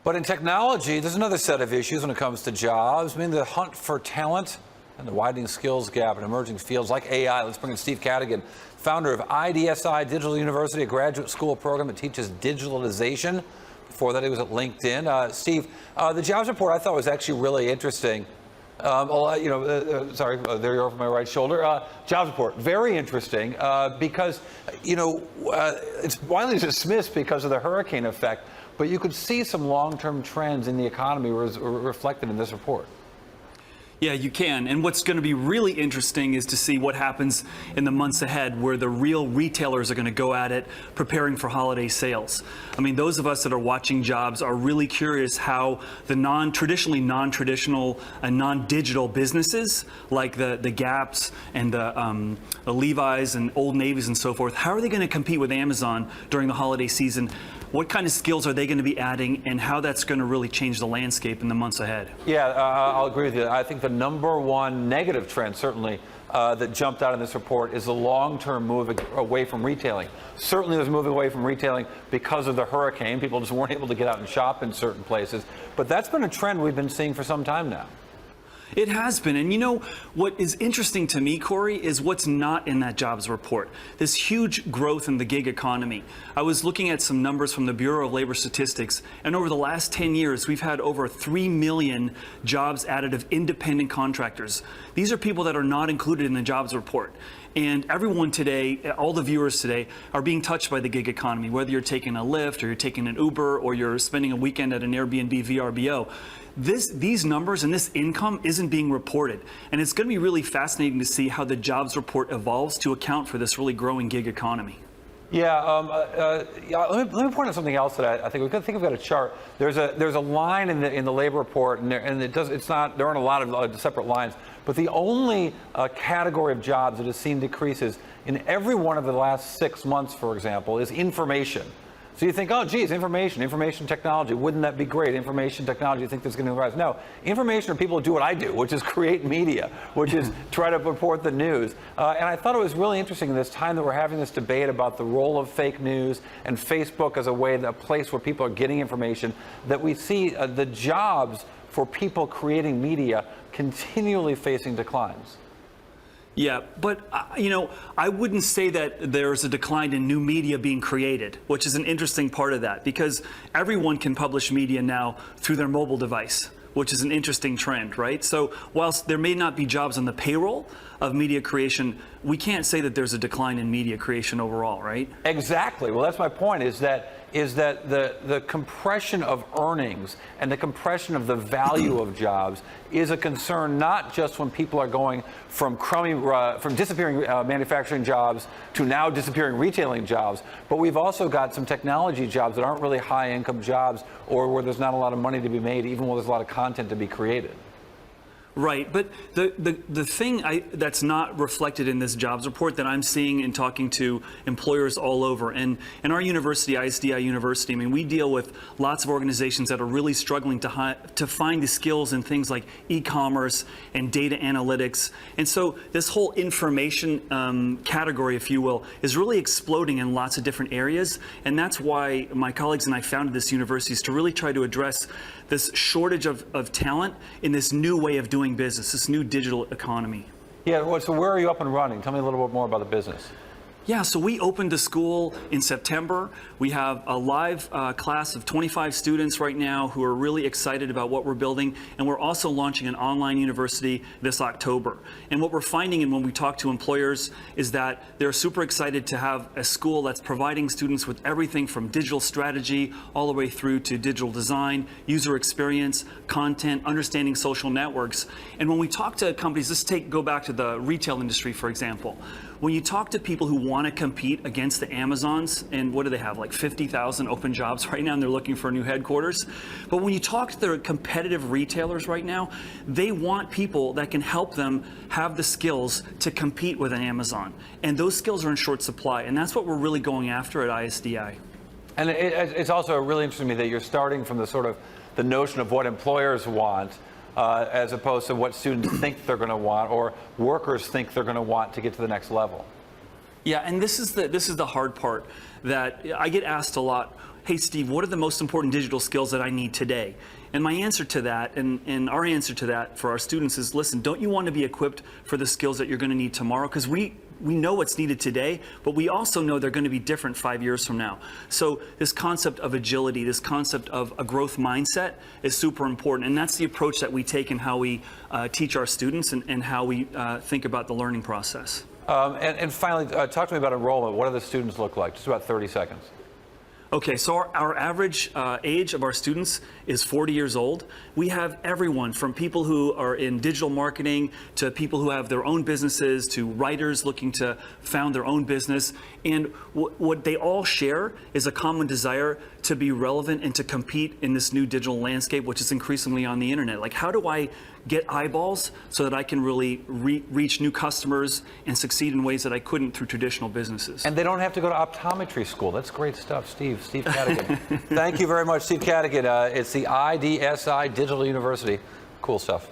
But in technology, there's another set of issues when it comes to jobs. I mean, the hunt for talent and the widening skills gap in emerging fields like AI. Let's bring in Steve Cadigan, founder of IDSI Digital University, a graduate school program that teaches digitalization. Before that, he was at LinkedIn. Steve, the jobs report I thought was actually really interesting. Sorry, there you are from my right shoulder. Jobs report, very interesting because, it's widely dismissed because of the hurricane effect, but you could see some long-term trends in the economy reflected in this report. Yeah, you can. And what's going to be really interesting is to see what happens in the months ahead, where the real retailers are going to go at it, preparing for holiday sales. I mean, those of us that are watching jobs are really curious how the traditionally non-traditional and non-digital businesses, like the Gaps and the Levi's and Old Navy's and so forth, how are they going to compete with Amazon during the holiday season? What kind of skills are they going to be adding, and how that's going to really change the landscape in the months ahead? Yeah, I'll agree with you. I think the number one negative trend, certainly, that jumped out in this report is the long-term move away from retailing. Certainly there's a move away from retailing because of the hurricane. People just weren't able to get out and shop in certain places. But that's been a trend we've been seeing for some time now. It has been. And you know, what is interesting to me, Corey, is what's not in that jobs report. This huge growth in the gig economy. I was looking at some numbers from the Bureau of Labor Statistics, and over the last 10 years, we've had over 3 million jobs added of independent contractors. These are people that are not included in the jobs report. And everyone today, all the viewers today, are being touched by the gig economy, whether you're taking a Lyft or you're taking an Uber or you're spending a weekend at an Airbnb VRBO. These numbers and this income isn't being reported. And it's going to be really fascinating to see how the jobs report evolves to account for this really growing gig economy. Yeah, let me point out something else that I think we've got a chart. There's a line in the labor report, and there aren't a lot of separate lines. But the only category of jobs that has seen decreases in every one of the last 6 months, for example, is information. So you think, oh, geez, information technology, wouldn't that be great? Information technology, you think that's going to rise? No, information are people who do what I do, which is create media, which is try to report the news. And I thought it was really interesting in this time that we're having this debate about the role of fake news and Facebook as a place where people are getting information, that we see the jobs for people creating media continually facing declines. Yeah, but, I wouldn't say that there's a decline in new media being created, which is an interesting part of that, because everyone can publish media now through their mobile device, which is an interesting trend, right? So whilst there may not be jobs on the payroll of media creation, we can't say that there's a decline in media creation overall, right? Exactly. Well, that's my point, is that the compression of earnings and the compression of the value of jobs is a concern, not just when people are going from disappearing manufacturing jobs to now disappearing retailing jobs, but we've also got some technology jobs that aren't really high income jobs, or where there's not a lot of money to be made, even while there's a lot of content to be created. Right, but the thing that's not reflected in this jobs report that I'm seeing and talking to employers all over, and in our university, ISDI University, I mean, we deal with lots of organizations that are really struggling to find the skills in things like e-commerce and data analytics. And so this whole information category, if you will, is really exploding in lots of different areas. And that's why my colleagues and I founded this university, is to really try to address this shortage of talent in this new way of doing business, this new digital economy. Yeah, so where are you up and running? Tell me a little bit more about the business. Yeah, so we opened the school in September. We have a live class of 25 students right now who are really excited about what we're building, and we're also launching an online university this October. And what we're finding, and when we talk to employers, is that they're super excited to have a school that's providing students with everything from digital strategy all the way through to digital design, user experience, content, understanding social networks. And when we talk to companies, go back to the retail industry, for example. When you talk to people who want to compete against the Amazons, and what do they have, like 50,000 open jobs right now, and they're looking for a new headquarters. But when you talk to the competitive retailers right now, they want people that can help them have the skills to compete with an Amazon. And those skills are in short supply, and that's what we're really going after at ISDI. And it's also really interesting to me that you're starting from the notion of what employers want, as opposed to what students think they're going to want, or workers think they're going to want to get to the next level. Yeah, and this is the hard part that I get asked a lot. hey, Steve, what are the most important digital skills that I need today? And my answer to that, and our answer to that for our students is, listen, don't you want to be equipped for the skills that you're going to need tomorrow? Because we know what's needed today, but we also know they're going to be different 5 years from now. So this concept of agility, this concept of a growth mindset is super important. And that's the approach that we take in how we teach our students and how we think about the learning process. And finally, talk to me about enrollment. What do the students look like? Just about 30 seconds. Okay, so our average age of our students is 40 years old. We have everyone from people who are in digital marketing to people who have their own businesses to writers looking to found their own business. And what they all share is a common desire to be relevant and to compete in this new digital landscape, which is increasingly on the internet. Like, how do I get eyeballs so that I can really reach new customers and succeed in ways that I couldn't through traditional businesses? And they don't have to go to optometry school. That's great stuff, Steve Cadigan. Thank you very much, Steve Cadigan. It's the IDSI Digital University. Cool stuff.